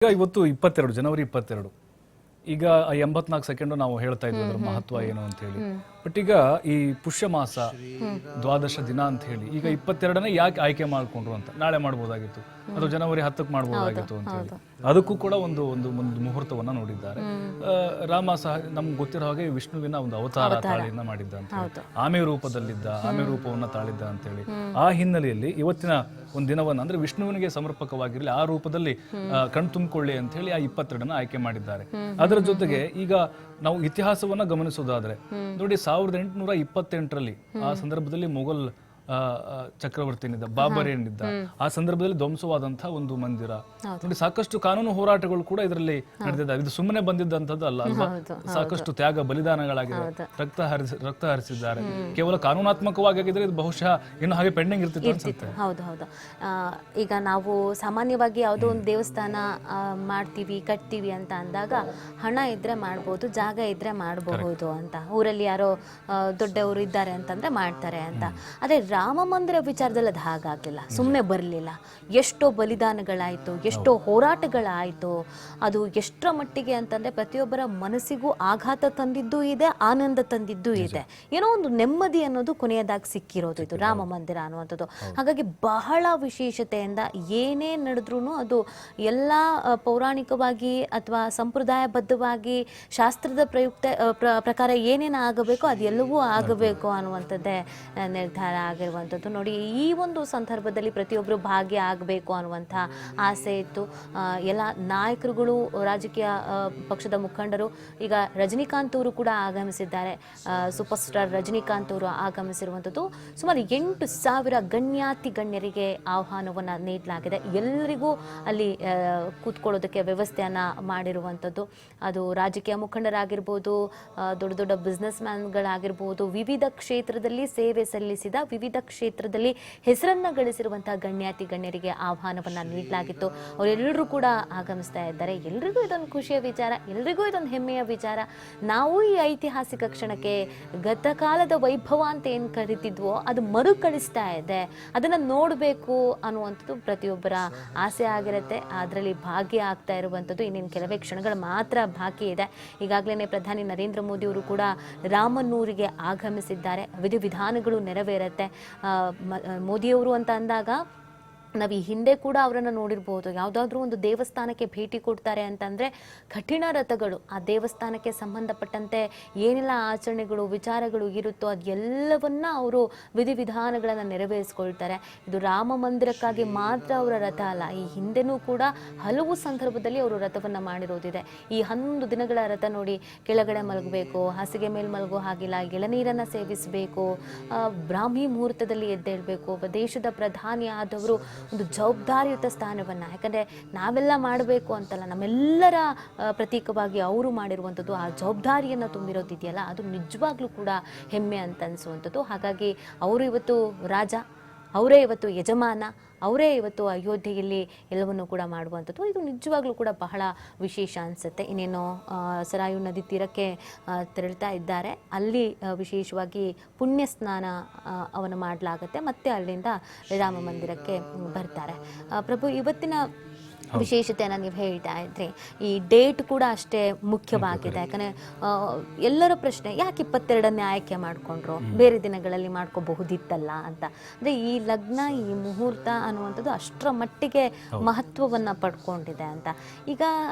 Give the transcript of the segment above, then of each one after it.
ಈಗ ಇವತ್ತು 22 ಜನವರಿ 22 ಈಗ 84 ಸೆಕೆಂಡ್ ನಾವು ಹೇಳ್ತಾ ಇದ್ವಿ ಅದರ ಮಹತ್ವ ಏನು ಅಂತ ಹೇಳಿ. ಬಟ್ ಈಗ ಈ ಪುಷ್ಯ ಮಾಸ ದ್ವಾದಶ ದಿನ ಅಂತ ಹೇಳಿ ಈಗ 22ನೇ ಯಾಕೆ ಆಯ್ಕೆ ಮಾಡ್ಕೊಂಡ್ರು ಅಂತ. ನಾಳೆ ಮಾಡ್ಬೋದಾಗಿತ್ತು ಅಥವಾ ಜನವರಿ 10ಕ್ಕೆ ಮಾಡ್ಬೋದಾಗಿತ್ತು ಅಂತ ಹೇಳಿ ಅದಕ್ಕೂ ಕೂಡ ಒಂದು ಮುಹೂರ್ತವನ್ನ ನೋಡಿದ್ದಾರೆ. ರಾಮ ಸಹ ನಮ್ಗೆ ಗೊತ್ತಿರೋ ಹಾಗೆ ವಿಷ್ಣುವಿನ ಒಂದು ಅವತಾರ ತಾಳಿಯನ್ನ ಮಾಡಿದ್ದ ಅಂತ ಹೇಳಿ, ಆಮೆ ರೂಪದಲ್ಲಿದ್ದ, ಆಮೆ ರೂಪವನ್ನ ತಾಳಿದ್ದ ಅಂತ ಹೇಳಿ. ಆ ಹಿನ್ನೆಲೆಯಲ್ಲಿ ಇವತ್ತಿನ ಒಂದು ದಿನವನ್ನ ಅಂದ್ರೆ ವಿಷ್ಣುವಿನಿಗೆ ಸಮರ್ಪಕವಾಗಿರಲಿ, ಆ ರೂಪದಲ್ಲಿ ಕಣ್ತುಂಬಿಕೊಳ್ಳಿ ಅಂತ ಹೇಳಿ ಆ 22ನ್ನ ಆಯ್ಕೆ ಮಾಡಿದ್ದಾರೆ. ಅದರ ಜೊತೆಗೆ ಈಗ ನಾವು ಇತಿಹಾಸವನ್ನ ಗಮನಿಸೋದಾದ್ರೆ ನೋಡಿ, 1828ರಲ್ಲಿ ಆ ಸಂದರ್ಭದಲ್ಲಿ ಮೊಘಲ್ ಚಕ್ರವರ್ತಿ ಏನಿದ್ದ, ಬಾಬರ್ ಏನಿದ್ದ, ಆ ಸಂದರ್ಭದಲ್ಲಿ ಧ್ವಂಸವಾದಂತಹ ಒಂದು ಮಂದಿರ ನೋಡಿ. ಸಾಕಷ್ಟು ಕಾನೂನು ಹೋರಾಟಗಳು ಕೂಡ ಇದರಲ್ಲಿ ನಡೆದಿದ್ದಾವೆ. ಇದು ಸುಮ್ಮನೆ ಬಂದಿದ್ದಂಥದ್ದು ಅಲ್ಲ ಅಲ್ವಾ. ಸಾಕಷ್ಟು ತ್ಯಾಗ ಬಲಿದಾನಗಳಾಗಿದೆ, ರಕ್ತ ಹರಿಸಿದ್ದಾರೆ. ಕೇವಲ ಕಾನೂನಾತ್ಮಕವಾಗಿ ಆಗಿದ್ರೆ ಇದು ಬಹುಶಃ ಇನ್ನು ಹಾಗೆ ಪೆಂಡಿಂಗ್ ಇರ್ತಿತ್ತು. ಹೌದು ಹೌದು. ಈಗ ನಾವು ಸಾಮಾನ್ಯವಾಗಿ ಯಾವುದೋ ಒಂದು ದೇವಸ್ಥಾನ ಮಾಡ್ತೀವಿ, ಕಟ್ತೀವಿ ಅಂತ ಅಂದಾಗ ಹಣ ಇದ್ರೆ ಮಾಡ್ಬೋದು, ಜಾಗ ಇದ್ರೆ ಮಾಡಬಹುದು ಅಂತ, ಊರಲ್ಲಿ ಯಾರೋ ದೊಡ್ಡವರು ಇದ್ದಾರೆ ಅಂತಂದ್ರೆ ಮಾಡ್ತಾರೆ ಅಂತ. ಅದೇ ರಾಮ ಮಂದಿರ ವಿಚಾರದಲ್ಲಿ ಅದು ಹಾಗಾಗಲಿಲ್ಲ, ಸುಮ್ಮನೆ ಬರಲಿಲ್ಲ. ಎಷ್ಟೋ ಬಲಿದಾನಗಳಾಯಿತು, ಎಷ್ಟೋ ಹೋರಾಟಗಳಾಯಿತು. ಅದು ಎಷ್ಟರ ಮಟ್ಟಿಗೆ ಅಂತಂದರೆ ಪ್ರತಿಯೊಬ್ಬರ ಮನಸ್ಸಿಗೂ ಆಘಾತ ತಂದಿದ್ದೂ ಇದೆ, ಆನಂದ ತಂದಿದ್ದೂ ಇದೆ. ಏನೋ ಒಂದು ನೆಮ್ಮದಿ ಅನ್ನೋದು ಕೊನೆಯದಾಗಿ ಸಿಕ್ಕಿರೋದು ಇದು ರಾಮ ಮಂದಿರ ಅನ್ನುವಂಥದ್ದು. ಹಾಗಾಗಿ ಬಹಳ ವಿಶೇಷತೆಯಿಂದ ಏನೇ ನಡೆದ್ರೂ ಅದು ಎಲ್ಲ ಪೌರಾಣಿಕವಾಗಿ ಅಥವಾ ಸಂಪ್ರದಾಯಬದ್ಧವಾಗಿ ಶಾಸ್ತ್ರದ ಪ್ರಕಾರ ಏನೇನು ಆಗಬೇಕೋ ಅದೆಲ್ಲವೂ ಆಗಬೇಕು ಅನ್ನುವಂಥದ್ದೇ ನಿರ್ಧಾರ ಆಗಿರುವಂಥದ್ದು. ನೋಡಿ, ಈ ಒಂದು ಸಂದರ್ಭದಲ್ಲಿ ಪ್ರತಿಯೊಬ್ಬರು ಭಾಗ್ಯ ಆಗಬೇಕು ಅನ್ನುವಂಥ ಆಸೆ ಇತ್ತು. ಎಲ್ಲ ನಾಯಕರುಗಳು, ರಾಜಕೀಯ ಪಕ್ಷದ ಮುಖಂಡರು, ಈಗ ರಜನಿಕಾಂತ್ ಅವರು ಕೂಡ ಆಗಮಿಸಿದ್ದಾರೆ. ಸೂಪರ್ ಸ್ಟಾರ್ ರಜನಿಕಾಂತ್ ಅವರು ಆಗಮಿಸಿರುವಂಥದ್ದು. ಸುಮಾರು 8,000 ಗಣ್ಯಾತಿ ಗಣ್ಯರಿಗೆ ಆಹ್ವಾನವನ್ನು ನೀಡಲಾಗಿದೆ. ಎಲ್ಲರಿಗೂ ಅಲ್ಲಿ ಕೂತ್ಕೊಳ್ಳೋದಕ್ಕೆ ವ್ಯವಸ್ಥೆಯನ್ನು ಮಾಡಿರುವಂಥದ್ದು. ಅದು ರಾಜಕೀಯ ಮುಖಂಡರಾಗಿರ್ಬೋದು, ದೊಡ್ಡ ದೊಡ್ಡ ಬಿಸ್ನೆಸ್ ಮ್ಯಾನ್ಗಳಾಗಿರ್ಬೋದು, ವಿವಿಧ ಕ್ಷೇತ್ರದಲ್ಲಿ ಸೇವೆ ಸಲ್ಲಿಸಿದ, ವಿವಿಧ ಕ್ಷೇತ್ರದಲ್ಲಿ ಹೆಸರನ್ನು ಗಳಿಸಿರುವಂತಹ ಗಣ್ಯಾತಿ ಗಣ್ಯರಿಗೆ ಆಹ್ವಾನವನ್ನು ನೀಡಲಾಗಿತ್ತು. ಅವರೆಲ್ಲರೂ ಕೂಡ ಆಗಮಿಸ್ತಾ ಇದ್ದಾರೆ. ಎಲ್ರಿಗೂ ಇದೊಂದು ಖುಷಿಯ ವಿಚಾರ, ಎಲ್ರಿಗೂ ಇದೊಂದು ಹೆಮ್ಮೆಯ ವಿಚಾರ. ನಾವು ಈ ಐತಿಹಾಸಿಕ ಕ್ಷಣಕ್ಕೆ ಗತಕಾಲದ ವೈಭವ ಅಂತ ಏನು ಕರಿತಿದ್ವೋ ಅದು ಮರುಕಳಿಸ್ತಾ ಇದೆ. ಅದನ್ನು ನೋಡಬೇಕು ಅನ್ನುವಂಥದ್ದು ಪ್ರತಿಯೊಬ್ಬರ ಆಸೆ ಆಗಿರುತ್ತೆ. ಅದರಲ್ಲಿ ಭಾಗ್ಯ ಆಗ್ತಾ ಇರುವಂಥದ್ದು ಇನ್ನೇನು ಕೆಲವೇ ಕ್ಷಣಗಳು ಮಾತ್ರ ಬಾಕಿ ಇದೆ. ಈಗಾಗಲೇ ಪ್ರಧಾನಿ ನರೇಂದ್ರ ಮೋದಿ ಅವರು ಕೂಡ ರಾಮನೂರಿಗೆ ಆಗಮಿಸಿದ್ದಾರೆ. ವಿಧಿವಿಧಾನಗಳು ನೆರವೇರುತ್ತೆ. ಮೋದಿಯವರು ಅಂತ ಅಂದಾಗ ನಾವು ಈ ಹಿಂದೆ ಕೂಡ ಅವರನ್ನು ನೋಡಿರ್ಬೋದು. ಯಾವುದಾದ್ರೂ ಒಂದು ದೇವಸ್ಥಾನಕ್ಕೆ ಭೇಟಿ ಕೊಡ್ತಾರೆ ಅಂತಂದರೆ ಕಠಿಣ ರಥಗಳು, ಆ ದೇವಸ್ಥಾನಕ್ಕೆ ಸಂಬಂಧಪಟ್ಟಂತೆ ಏನೆಲ್ಲ ಆಚರಣೆಗಳು, ವಿಚಾರಗಳು ಇರುತ್ತೋ ಅದೆಲ್ಲವನ್ನ ಅವರು ವಿಧಿವಿಧಾನಗಳನ್ನು ನೆರವೇರಿಸ್ಕೊಳ್ತಾರೆ. ಇದು ರಾಮ ಮಂದಿರಕ್ಕಾಗಿ ಮಾತ್ರ ಅವರ ರಥ ಅಲ್ಲ, ಈ ಹಿಂದೆನೂ ಕೂಡ ಹಲವು ಸಂದರ್ಭದಲ್ಲಿ ಅವರು ರಥವನ್ನು ಮಾಡಿರೋದಿದೆ. ಈ 11 ದಿನಗಳ ರಥ ನೋಡಿ, ಕೆಳಗಡೆ ಮಲಗಬೇಕು, ಹಾಸಿಗೆ ಮೇಲೆ ಮಲಗೋ ಹಾಗಿಲ್ಲ, ಎಳನೀರನ್ನು ಸೇವಿಸಬೇಕು, ಬ್ರಾಹ್ಮಿ ಮುಹೂರ್ತದಲ್ಲಿ ಎದ್ದೇಳಬೇಕು. ಒಬ್ಬ ದೇಶದ ಪ್ರಧಾನಿ ಆದವರು ಒಂದು ಜವಾಬ್ದಾರಿಯುತ ಸ್ಥಾನವನ್ನು, ಯಾಕಂದರೆ ನಾವೆಲ್ಲ ಮಾಡಬೇಕು ಅಂತಲ್ಲ, ನಮ್ಮೆಲ್ಲರ ಪ್ರತೀಕವಾಗಿ ಅವರು ಮಾಡಿರುವಂಥದ್ದು ಆ ಜವಾಬ್ದಾರಿಯನ್ನು ತುಂಬಿರೋದಿದೆಯಲ್ಲ, ಅದು ನಿಜವಾಗ್ಲೂ ಕೂಡ ಹೆಮ್ಮೆ ಅಂತ ಅನಿಸುವಂಥದ್ದು. ಹಾಗಾಗಿ ಅವರು ಇವತ್ತು ರಾಜ, ಅವರೇ ಇವತ್ತು ಯಜಮಾನ, ಅವರೇ ಇವತ್ತು ಅಯೋಧ್ಯೆಯಲ್ಲಿ ಎಲ್ಲವನ್ನೂ ಕೂಡ ಮಾಡುವಂಥದ್ದು. ಇದು ನಿಜವಾಗ್ಲೂ ಕೂಡ ಬಹಳ ವಿಶೇಷ ಅನಿಸುತ್ತೆ. ಇನ್ನೇನು ಸರಾಯು ನದಿ ತೀರಕ್ಕೆ ತೆರಳ್ತಾ ಇದ್ದಾರೆ. ಅಲ್ಲಿ ವಿಶೇಷವಾಗಿ ಪುಣ್ಯ ಸ್ನಾನ ಅವನ್ನು ಮಾಡಲಾಗುತ್ತೆ. ಮತ್ತೆ ಅಲ್ಲಿಂದ ರಾಮ ಮಂದಿರಕ್ಕೆ ಬರ್ತಾರೆ. ಪ್ರಭು, ಇವತ್ತಿನ ವಿಶೇಷತೆಯನ್ನು ನೀವು ಹೇಳ್ತಾ ಇದ್ರಿ. ಈ ಡೇಟ್ ಕೂಡ ಅಷ್ಟೇ ಮುಖ್ಯವಾಗಿದೆ. ಯಾಕಂದರೆ ಎಲ್ಲರ ಪ್ರಶ್ನೆ, ಯಾಕೆ 22ನೇ ಆಯ್ಕೆ ಮಾಡಿಕೊಂಡ್ರು, ಬೇರೆ ದಿನಗಳಲ್ಲಿ ಮಾಡ್ಕೋಬಹುದಿತ್ತಲ್ಲ ಅಂತ. ಅಂದರೆ ಈ ಲಗ್ನ, ಈ ಮುಹೂರ್ತ ಅನ್ನುವಂಥದ್ದು ಅಷ್ಟರ ಮಟ್ಟಿಗೆ ಮಹತ್ವವನ್ನು ಪಡ್ಕೊಂಡಿದೆ ಅಂತ. ಈಗ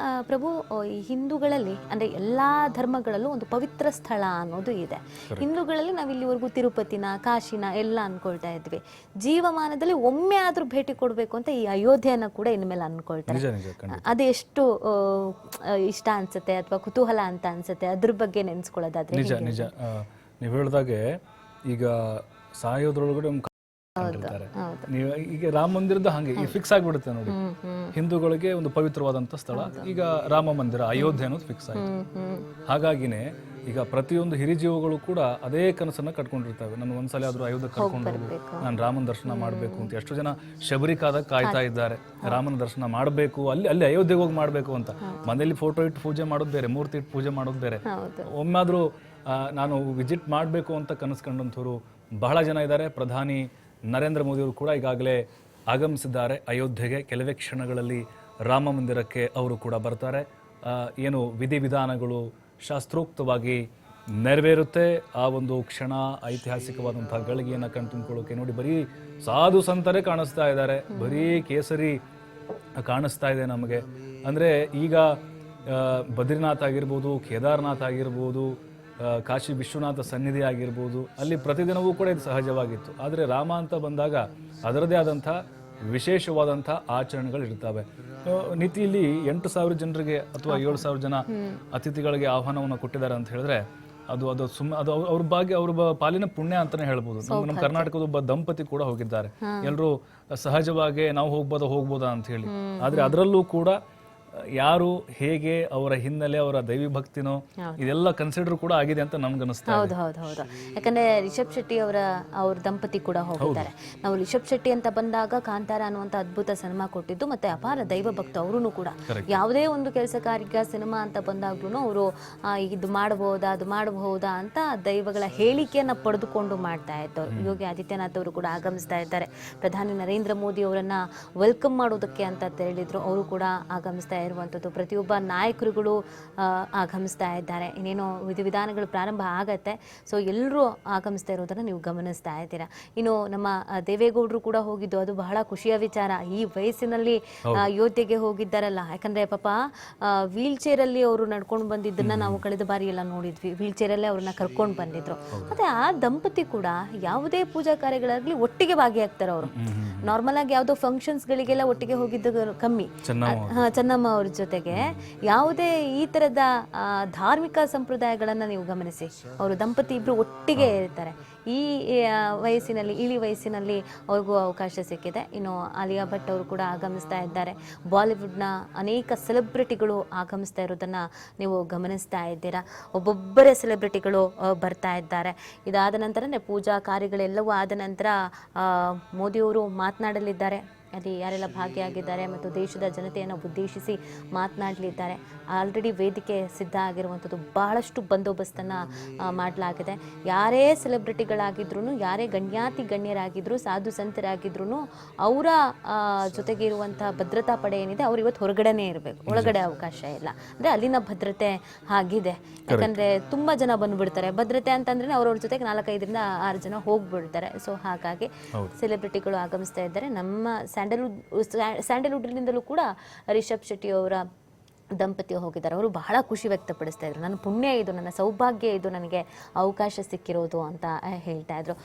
ಪ್ರಭು, ಈ ಹಿಂದೂಗಳಲ್ಲಿ ಅಂದರೆ ಎಲ್ಲ ಧರ್ಮಗಳಲ್ಲೂ ಒಂದು ಪವಿತ್ರ ಸ್ಥಳ ಅನ್ನೋದು ಇದೆ. ಹಿಂದೂಗಳಲ್ಲಿ ನಾವು ಇಲ್ಲಿವರೆಗೂ ತಿರುಪತಿನ, ಕಾಶಿನ ಎಲ್ಲ ಅಂದ್ಕೊಳ್ತಾ ಇದ್ವಿ. ಜೀವಮಾನದಲ್ಲಿ ಒಮ್ಮೆ ಆದರೂ ಭೇಟಿ ಕೊಡಬೇಕು ಅಂತ ಈ ಅಯೋಧ್ಯೆಯನ್ನು ಕೂಡ ಇನ್ಮೇಲೆ ಅಂದ್ಕೊಳ್ತಾರೆ. ಅದು ಎಷ್ಟು ಇಷ್ಟ ಅನ್ಸುತ್ತೆ ಅಥವಾ ಕುತೂಹಲ ಅಂತ ಅನ್ಸುತ್ತೆ, ಅದ್ರ ಬಗ್ಗೆ ನೆನ್ಸ್ಕೊಳ್ಳೋದಾದ್ರೆ? ನಿಜ ನಿಜ, ನೀವು ಹೇಳಿದಾಗೆ ಈಗ ಸಾಯೋದ್ರೊಳಗಡೆ ನೀವು ಈಗ ರಾಮ ಮಂದಿರದ ಹಾಗೆ ಫಿಕ್ಸ್ ಆಗಿಬಿಡುತ್ತೆ ನೋಡಿ. ಹಿಂದೂಗಳಿಗೆ ಒಂದು ಪವಿತ್ರವಾದಂತ ಸ್ಥಳ ಈಗ ರಾಮ ಮಂದಿರ, ಅಯೋಧ್ಯೆ ಅನ್ನೋದು ಫಿಕ್ಸ್ ಆಯ್ತು. ಹಾಗಾಗಿನೇ ಈಗ ಪ್ರತಿಯೊಂದು ಹಿರಿಜೀವಗಳು ಕೂಡ ಅದೇ ಕನಸನ್ನ ಕಟ್ಕೊಂಡಿರ್ತವೆ. ನಾನು ಒಂದ್ಸಲ ಆದ್ರೂ ಅಯೋಧ್ಯೆ ಕರ್ಕೊಂಡು ಹೋಗು, ನಾನು ರಾಮನ ದರ್ಶನ ಮಾಡಬೇಕು ಅಂತ. ಎಷ್ಟೋ ಜನ ಶಬರಿಕಾದಾಗ ಕಾಯ್ತಾ ಇದ್ದಾರೆ, ರಾಮನ ದರ್ಶನ ಮಾಡಬೇಕು, ಅಲ್ಲಿ ಅಯೋಧ್ಯೆಗೆ ಹೋಗಿ ಮಾಡಬೇಕು ಅಂತ. ಮನೇಲಿ ಫೋಟೋ ಇಟ್ಟು ಪೂಜೆ ಮಾಡೋದು ಬೇರೆ, ಮೂರ್ತಿ ಇಟ್ಟು ಪೂಜೆ ಮಾಡೋದು ಬೇರೆ. ಒಮ್ಮಾದ್ರೂ ನಾನು ವಿಸಿಟ್ ಮಾಡಬೇಕು ಅಂತ ಕನಸ್ಕೊಂಡಂಥವ್ರು ಬಹಳ ಜನ ಇದ್ದಾರೆ. ಪ್ರಧಾನಿ ನರೇಂದ್ರ ಮೋದಿ ಅವರು ಕೂಡ ಈಗಾಗಲೇ ಆಗಮಿಸಿದ್ದಾರೆ ಅಯೋಧ್ಯೆಗೆ. ಕೆಲವೇ ಕ್ಷಣಗಳಲ್ಲಿ ರಾಮ ಮಂದಿರಕ್ಕೆ ಅವರು ಕೂಡ ಬರ್ತಾರೆ. ಏನು ವಿಧಿವಿಧಾನಗಳು ಶಾಸ್ತ್ರೋಕ್ತವಾಗಿ ನೆರವೇರುತ್ತೆ. ಆ ಒಂದು ಕ್ಷಣ ಐತಿಹಾಸಿಕವಾದಂತಹ ಗಳಿಗೆಯನ್ನು ಕಣ್ತುಂಬಿಕೊಳ್ಳೋಕೆ ನೋಡಿ, ಬರೀ ಸಾಧು ಸಂತರೇ ಕಾಣಿಸ್ತಾ ಇದ್ದಾರೆ, ಬರೀ ಕೇಸರಿ ಕಾಣಿಸ್ತಾ ಇದೆ ನಮಗೆ. ಅಂದರೆ ಈಗ ಬದ್ರಿನಾಥ್ ಆಗಿರ್ಬೋದು, ಕೇದಾರ್ನಾಥ್ ಆಗಿರ್ಬೋದು, ಕಾಶಿ ವಿಶ್ವನಾಥ ಸನ್ನಿಧಿ ಆಗಿರ್ಬೋದು, ಅಲ್ಲಿ ಪ್ರತಿದಿನವೂ ಕೂಡ ಇದು ಸಹಜವಾಗಿತ್ತು. ಆದರೆ ರಾಮ ಅಂತ ಬಂದಾಗ ಅದರದೇ ಆದಂಥ ವಿಶೇಷವಾದಂಥ ಆಚರಣೆಗಳು ಇರ್ತವೆ. ನೀತಿಯಲ್ಲಿ 8,000 ಜನರಿಗೆ ಅಥವಾ 7,000 ಜನ ಅತಿಥಿಗಳಿಗೆ ಆಹ್ವಾನವನ್ನು ಕೊಟ್ಟಿದ್ದಾರೆ ಅಂತ ಹೇಳಿದ್ರೆ ಅದು ಅವ್ರ ಭಾಗ್ಯ, ಅವ್ರ ಪಾಲಿನ ಪುಣ್ಯ ಅಂತಾನೆ ಹೇಳ್ಬೋದು. ನಮ್ಮ ಕರ್ನಾಟಕದ ಒಬ್ಬ ದಂಪತಿ ಕೂಡ ಹೋಗಿದ್ದಾರೆ. ಎಲ್ಲರೂ ಸಹಜವಾಗಿ ನಾವು ಹೋಗ್ಬೋದಾ ಅಂತ ಹೇಳಿ, ಆದ್ರೆ ಅದರಲ್ಲೂ ಕೂಡ ಯಾರು ಹೇಗೆ ಅವರ ಹಿನ್ನೆಲೆ, ಅವರ ದೈವಿ ಭಕ್ತಿನೋ ಇದೆಲ್ಲ ಕನ್ಸಿಡರ್ ಕೂಡ ಆಗಿದೆ ಅಂತ ನನ್ಗನ್ನಿಸ್ತಾ ಇದೆ. ಹೌದು. ಯಾಕಂದ್ರೆ ರಿಷಬ್ ಶೆಟ್ಟಿ ಅವ್ರ ದಂಪತಿ ಕೂಡ ಹೋಗಿದ್ದಾರೆ. ನಾವು ರಿಷಬ್ ಶೆಟ್ಟಿ ಅಂತ ಬಂದಾಗ ಕಾಂತಾರ ಅನ್ನುವಂತ ಅದ್ಭುತ ಸಿನಿಮಾ ಕೊಟ್ಟಿದ್ದು, ಮತ್ತೆ ಅಪಾರ ದೈವ ಭಕ್ತ ಅವರು ಕೂಡ. ಯಾವುದೇ ಒಂದು ಕೆಲಸ ಕಾರ್ಯ ಸಿನಿಮಾ ಅಂತ ಬಂದಾಗ್ಲೂ ಅವರು ಇದು ಮಾಡಬಹುದಾ ಅಂತ ದೈವಗಳ ಹೇಳಿಕೆಯನ್ನ ಪಡೆದುಕೊಂಡು ಮಾಡ್ತಾ ಇದ್ದವರು. ಯೋಗಿ ಆದಿತ್ಯನಾಥ್ ಅವರು ಕೂಡ ಆಗಮಿಸ್ತಾ ಇದ್ದಾರೆ. ಪ್ರಧಾನಿ ನರೇಂದ್ರ ಮೋದಿ ಅವರನ್ನ ವೆಲ್ಕಮ್ ಮಾಡೋದಕ್ಕೆ ಅಂತ ಹೇಳಿದ್ರು, ಅವರು ಕೂಡ ಆಗಮಿಸ್ತಾ ಇರುವಂಥದ್ದು. ಪ್ರತಿಯೊಬ್ಬ ನಾಯಕರುಗಳು ಆಗಮಿಸ್ತಾ ಇದ್ದಾರೆ. ಇನ್ನೇನೋ ವಿಧಿವಿಧಾನಗಳು ಪ್ರಾರಂಭ ಆಗತ್ತೆ. ಸೊ ಎಲ್ಲರೂ ಆಗಮಿಸ್ತಾ ಇರೋದನ್ನ ನೀವು ಗಮನಿಸ್ತಾ ಇದ್ದೀರಾ. ಇನ್ನು ನಮ್ಮ ದೇವೇಗೌಡರು ಕೂಡ ಹೋಗಿದ್ದು, ಅದು ಬಹಳ ಖುಷಿಯ ವಿಚಾರ. ಈ ವಯಸ್ಸಿನಲ್ಲಿ ಅಯೋಧ್ಯೆಗೆ ಹೋಗಿದ್ದಾರಲ್ಲ, ಯಾಕಂದ್ರೆ ಪಾಪ ವೀಲ್ ಚೇರ್ ಅಲ್ಲಿ ಅವರು ನಡ್ಕೊಂಡು ಬಂದಿದ್ದನ್ನ ನಾವು ಕಳೆದ ಬಾರಿ ಎಲ್ಲ ನೋಡಿದ್ವಿ. ವೀಲ್ ಚೇರ್ ಅಲ್ಲೇ ಅವ್ರನ್ನ ಕರ್ಕೊಂಡು ಬಂದಿದ್ರು. ಮತ್ತೆ ಆ ದಂಪತಿ ಕೂಡ ಯಾವುದೇ ಪೂಜಾ ಕಾರ್ಯಗಳಾಗ್ಲಿ ಒಟ್ಟಿಗೆ ಭಾಗಿಯಾಗ್ತಾರೆ. ಅವರು ನಾರ್ಮಲ್ ಆಗಿ ಯಾವುದೋ ಫಂಕ್ಷನ್ಸ್ ಗಳಿಗೆಲ್ಲ ಒಟ್ಟಿಗೆ ಹೋಗಿದ್ದು ಕಮ್ಮಿ. ಚೆನ್ನಮ್ಮ ಅವ್ರ ಜೊತೆಗೆ ಯಾವುದೇ ಈ ತರದ ಧಾರ್ಮಿಕ ಸಂಪ್ರದಾಯಗಳನ್ನ ನೀವು ಗಮನಿಸಿ, ಅವರು ದಂಪತಿ ಇಬ್ರು ಒಟ್ಟಿಗೆ ಇರ್ತಾರೆ. ಈ ಇಳಿ ವಯಸ್ಸಿನಲ್ಲಿ ಅವ್ರಿಗೂ ಅವಕಾಶ ಸಿಕ್ಕಿದೆ. ಇನ್ನು ಆಲಿಯಾ ಭಟ್ ಅವರು ಕೂಡ ಆಗಮಿಸ್ತಾ ಇದ್ದಾರೆ. ಬಾಲಿವುಡ್ನ ಅನೇಕ ಸೆಲೆಬ್ರಿಟಿಗಳು ಆಗಮಿಸ್ತಾ ಇರೋದನ್ನ ನೀವು ಗಮನಿಸ್ತಾ ಇದ್ದೀರಾ. ಒಬ್ಬೊಬ್ಬರೇ ಸೆಲೆಬ್ರಿಟಿಗಳು ಬರ್ತಾ ಇದ್ದಾರೆ. ಇದಾದ ನಂತರ ಪೂಜಾ ಕಾರ್ಯಗಳೆಲ್ಲವೂ ಆದ ನಂತರ ಮೋದಿಯವರು ಮಾತನಾಡಲಿದ್ದಾರೆ. ಅಲ್ಲಿ ಯಾರೆಲ್ಲ ಭಾಗಿಯಾಗಿದ್ದಾರೆ ಮತ್ತು ದೇಶದ ಜನತೆಯನ್ನು ಉದ್ದೇಶಿಸಿ ಮಾತನಾಡಲಿದ್ದಾರೆ. ಆಲ್ರೆಡಿ ವೇದಿಕೆ ಸಿದ್ಧ ಆಗಿರುವಂಥದ್ದು, ಬಹಳಷ್ಟು ಬಂದೋಬಸ್ತನ್ನು ಮಾಡಲಾಗಿದೆ. ಯಾರೇ ಸೆಲೆಬ್ರಿಟಿಗಳಾಗಿದ್ರು, ಯಾರೇ ಗಣ್ಯರಾಗಿದ್ರು, ಸಾಧು ಸಂತರಾಗಿದ್ರು, ಅವರ ಜೊತೆಗೆ ಇರುವಂಥ ಭದ್ರತಾ ಪಡೆ ಏನಿದೆ ಅವ್ರು ಇವತ್ತು ಹೊರಗಡೆನೇ ಇರಬೇಕು, ಒಳಗಡೆ ಅವಕಾಶ ಇಲ್ಲ. ಅಂದರೆ ಅಲ್ಲಿನ ಭದ್ರತೆ ಆಗಿದೆ. ಯಾಕಂದರೆ ತುಂಬ ಜನ ಬಂದುಬಿಡ್ತಾರೆ. ಭದ್ರತೆ ಅಂತಂದ್ರೆ ಅವ್ರವ್ರ ಜೊತೆಗೆ 4-5ರಿಂದ 6 ಜನ ಹೋಗ್ಬಿಡ್ತಾರೆ. ಸೊ ಹಾಗಾಗಿ ಸೆಲೆಬ್ರಿಟಿಗಳು ಆಗಮಿಸ್ತಾ ಇದ್ದಾರೆ. ನಮ್ಮ ಸ್ಯಾಂಡಲ್ವುಡ್ನಿಂದಲೂ ಕೂಡ ರಿಷಬ್ ಶೆಟ್ಟಿ ಅವರ ದಂಪತಿ ಹೋಗಿದ್ದಾರೆ. ಅವರು ಬಹಳ ಖುಷಿ ವ್ಯಕ್ತಪಡಿಸ್ತಾ ಇದ್ರು. ನನ್ನ ಪುಣ್ಯ ಇದು, ನನ್ನ ಸೌಭಾಗ್ಯ ಇದು, ನನಗೆ ಅವಕಾಶ ಸಿಕ್ಕಿರೋದು ಅಂತ ಹೇಳ್ತಾ ಇದ್ರು.